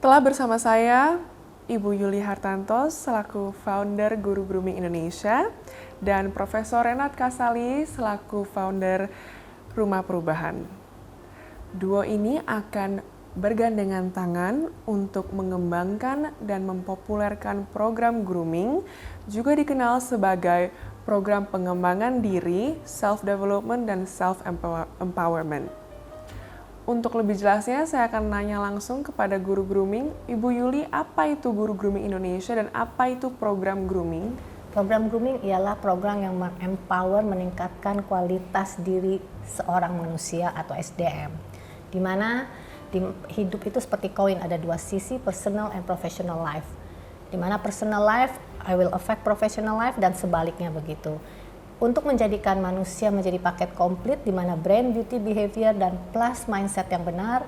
Telah bersama saya Ibu Yuli Hartanto selaku founder Guru Grooming Indonesia dan Profesor Renat Kasali selaku founder Rumah Perubahan. Duo ini akan bergandengan tangan untuk mengembangkan dan mempopulerkan program grooming, juga dikenal sebagai program pengembangan diri, self-development, dan self-empowerment. Untuk lebih jelasnya, saya akan nanya langsung kepada guru grooming. Ibu Yuli, apa itu Guru Grooming Indonesia dan apa itu program grooming? Program grooming ialah program yang empower, meningkatkan kualitas diri seorang manusia atau SDM. Di mana hidup itu seperti koin, ada dua sisi, personal and professional life. Di mana personal life I will affect professional life dan sebaliknya begitu. Untuk menjadikan manusia menjadi paket komplit di mana brain, beauty, behavior, dan plus mindset yang benar,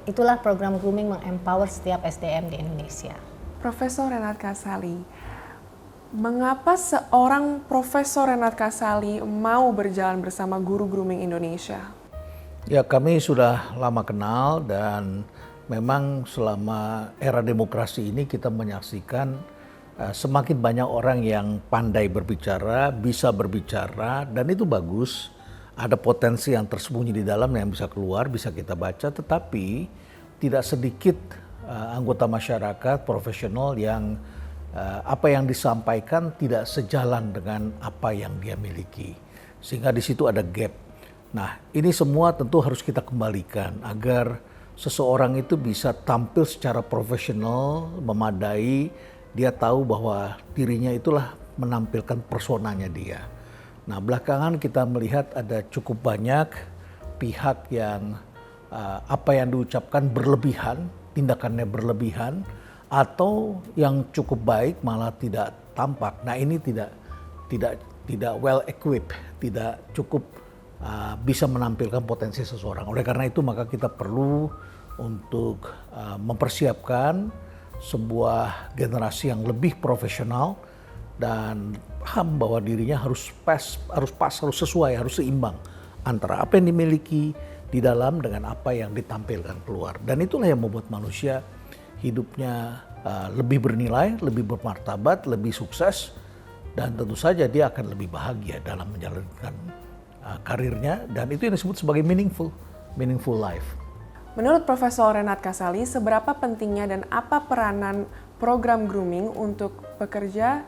itulah program grooming mengempower setiap SDM di Indonesia. Profesor Renat Kasali, mengapa seorang Profesor Renat Kasali mau berjalan bersama Guru Grooming Indonesia? Ya, kami sudah lama kenal dan memang selama era demokrasi ini kita menyaksikan semakin banyak orang yang pandai berbicara, bisa berbicara, dan itu bagus. Ada potensi yang tersembunyi di dalam yang bisa keluar, bisa kita baca, tetapi tidak sedikit anggota masyarakat profesional yang apa yang disampaikan tidak sejalan dengan apa yang dia miliki. Sehingga di situ ada gap. Nah, ini semua tentu harus kita kembalikan agar seseorang itu bisa tampil secara profesional, memadai, dia tahu bahwa dirinya itulah menampilkan personanya dia. Nah, belakangan kita melihat ada cukup banyak pihak yang apa yang diucapkan berlebihan, tindakannya berlebihan, atau yang cukup baik malah tidak tampak. Nah, ini tidak well equipped, tidak cukup bisa menampilkan potensi seseorang. Oleh karena itu maka kita perlu untuk mempersiapkan sebuah generasi yang lebih profesional dan paham bahwa dirinya harus sesuai, harus seimbang antara apa yang dimiliki di dalam dengan apa yang ditampilkan keluar. Dan itulah yang membuat manusia hidupnya lebih bernilai, lebih bermartabat, lebih sukses, dan tentu saja dia akan lebih bahagia dalam menjalankan karirnya, dan itu yang disebut sebagai meaningful life. Menurut Profesor Renat Kasali, seberapa pentingnya dan apa peranan program grooming untuk pekerja,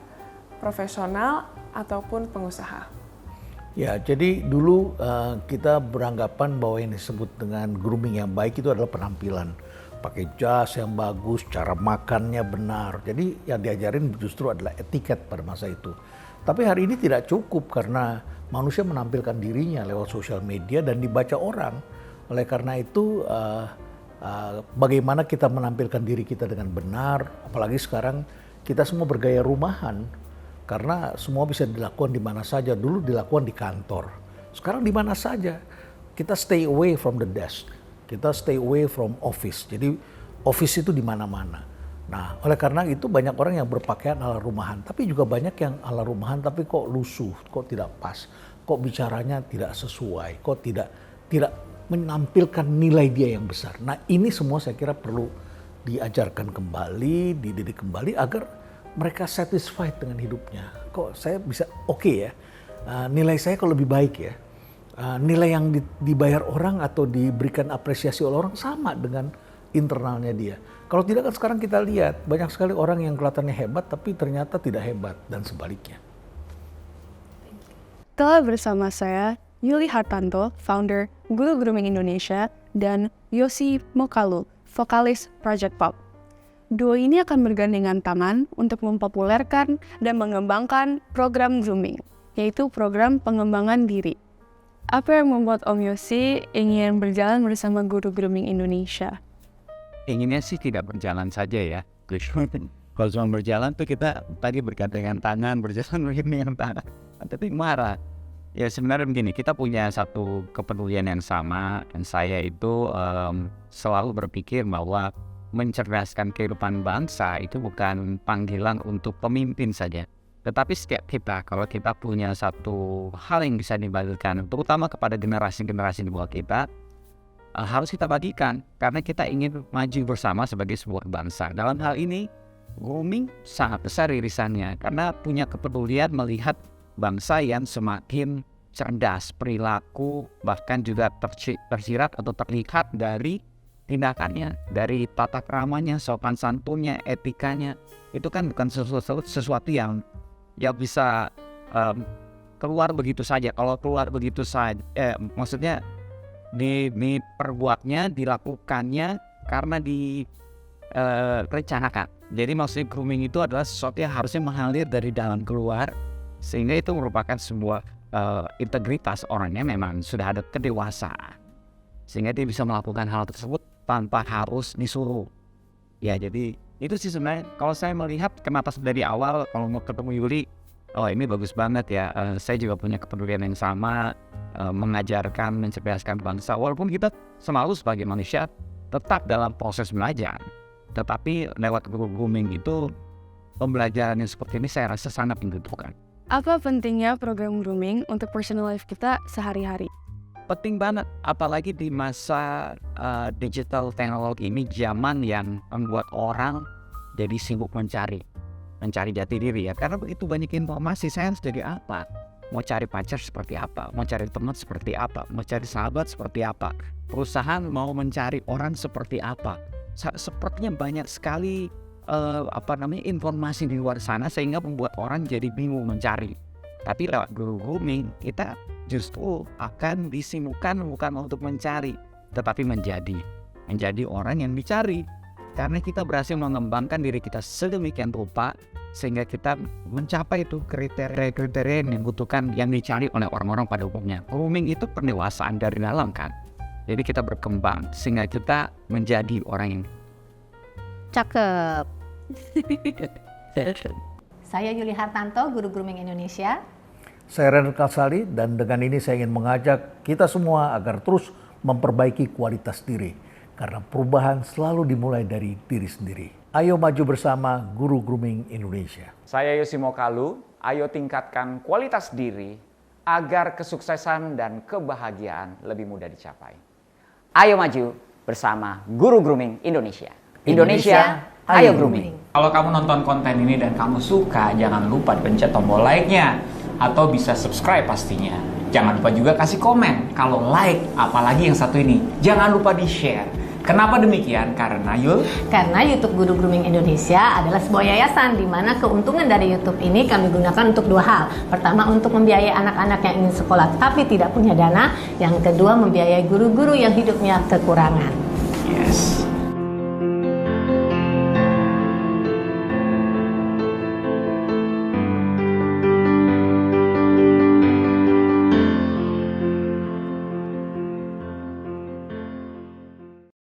profesional, ataupun pengusaha? Ya, jadi dulu kita beranggapan bahwa yang disebut dengan grooming yang baik itu adalah penampilan. Pakai jas yang bagus, cara makannya benar. Jadi yang diajarin justru adalah etiket pada masa itu. Tapi hari ini tidak cukup karena manusia menampilkan dirinya lewat sosial media dan dibaca orang. Oleh karena itu bagaimana kita menampilkan diri kita dengan benar, apalagi sekarang kita semua bergaya rumahan karena semua bisa dilakukan di mana saja. Dulu dilakukan di kantor, sekarang di mana saja. Kita stay away from the desk, kita stay away from office. Jadi office itu di mana-mana. Nah, oleh karena itu banyak orang yang berpakaian ala rumahan, tapi juga banyak yang ala rumahan tapi kok lusuh, kok tidak pas, kok bicaranya tidak sesuai, kok tidak menampilkan nilai dia yang besar. Nah, ini semua saya kira perlu diajarkan kembali, dididik kembali agar mereka satisfied dengan hidupnya. Kok saya bisa oke ya, nilai saya kok lebih baik ya, nilai yang dibayar orang atau diberikan apresiasi oleh orang sama dengan internalnya dia. Kalau tidak kan sekarang kita lihat banyak sekali orang yang kelihatannya hebat tapi ternyata tidak hebat dan sebaliknya. Telah bersama saya Yuli Hartanto, founder Guru Grooming Indonesia, dan Yosi Mokalu, vokalis Project Pop. Duo ini akan bergandengan tangan untuk mempopulerkan dan mengembangkan program grooming, yaitu program pengembangan diri. Apa yang membuat Om Yosi ingin berjalan bersama Guru Grooming Indonesia? Inginnya sih tidak berjalan saja ya. Kalau cuma berjalan tuh kita tadi bergandengan tangan, berjalan bergandengan tangan. Tapi marah. Ya sebenarnya begini, kita punya satu kepedulian yang sama. Dan saya itu selalu berpikir bahwa mencerdaskan kehidupan bangsa itu bukan panggilan untuk pemimpin saja. Tetapi setiap kita, kalau kita punya satu hal yang bisa dibagikan, terutama kepada generasi-generasi di bawah kita, harus kita bagikan karena kita ingin maju bersama sebagai sebuah bangsa. Dalam hal ini, grooming sangat besar irisannya karena punya kepedulian melihat bangsa yang semakin cerdas, perilaku bahkan juga tersirat atau terlihat dari tindakannya, dari tata keramanya, sopan santunnya, etikanya. Itu kan bukan sesuatu yang bisa keluar begitu saja. Kalau keluar begitu saja, maksudnya diperbuatnya, dilakukannya karena direncanakan. Jadi maksudnya grooming itu adalah sesuatu yang harusnya mengalir dari dalam keluar, sehingga itu merupakan sebuah integritas orangnya memang sudah ada kedewasaan, sehingga dia bisa melakukan hal tersebut tanpa harus disuruh. Ya jadi itu sih sebenarnya kalau saya melihat kenapa dari awal kalau mau ketemu Yuli, oh ini bagus banget ya, saya juga punya kepedulian yang sama, mengajarkan, mencerdaskan bangsa. Walaupun kita selalu sebagai manusia tetap dalam proses belajar, tetapi lewat grooming itu pembelajaran yang seperti ini saya rasa sangat membutuhkan. Apa pentingnya program grooming untuk personal life kita sehari-hari? Penting banget, apalagi di masa digital teknologi ini, zaman yang membuat orang jadi sibuk mencari jati diri ya, karena begitu banyak informasi. Saya harus jadi apa? Mau cari pacar seperti apa? Mau cari teman seperti apa? Mau cari sahabat seperti apa? Perusahaan mau mencari orang seperti apa? Sepertinya banyak sekali informasi di luar sana sehingga membuat orang jadi bingung mencari. Tapi lewat grooming kita justru akan disibukkan bukan untuk mencari, tetapi menjadi orang yang dicari. Karena kita berhasil mengembangkan diri kita sedemikian rupa sehingga kita mencapai itu kriteria yang dibutuhkan, yang dicari oleh orang-orang pada umumnya. Grooming itu pendewasaan dari dalam kan. Jadi kita berkembang sehingga kita menjadi orang yang Cakep. Saya Yuli Hartanto, Guru Grooming Indonesia. Saya Renat Kasali, dan dengan ini saya ingin mengajak kita semua agar terus memperbaiki kualitas diri. Karena perubahan selalu dimulai dari diri sendiri. Ayo maju bersama Guru Grooming Indonesia. Saya Yosi Mokalu, ayo tingkatkan kualitas diri agar kesuksesan dan kebahagiaan lebih mudah dicapai. Ayo maju bersama Guru Grooming Indonesia. Indonesia, ayo grooming. Kalau kamu nonton konten ini dan kamu suka, jangan lupa pencet tombol like-nya. Atau bisa subscribe pastinya. Jangan lupa juga kasih komen. Kalau like, apalagi yang satu ini, jangan lupa di-share. Kenapa demikian? Karena YouTube Guru Grooming Indonesia adalah sebuah yayasan di mana keuntungan dari YouTube ini kami gunakan untuk dua hal. Pertama, untuk membiayai anak-anak yang ingin sekolah tapi tidak punya dana. Yang kedua, membiayai guru-guru yang hidupnya kekurangan. yes.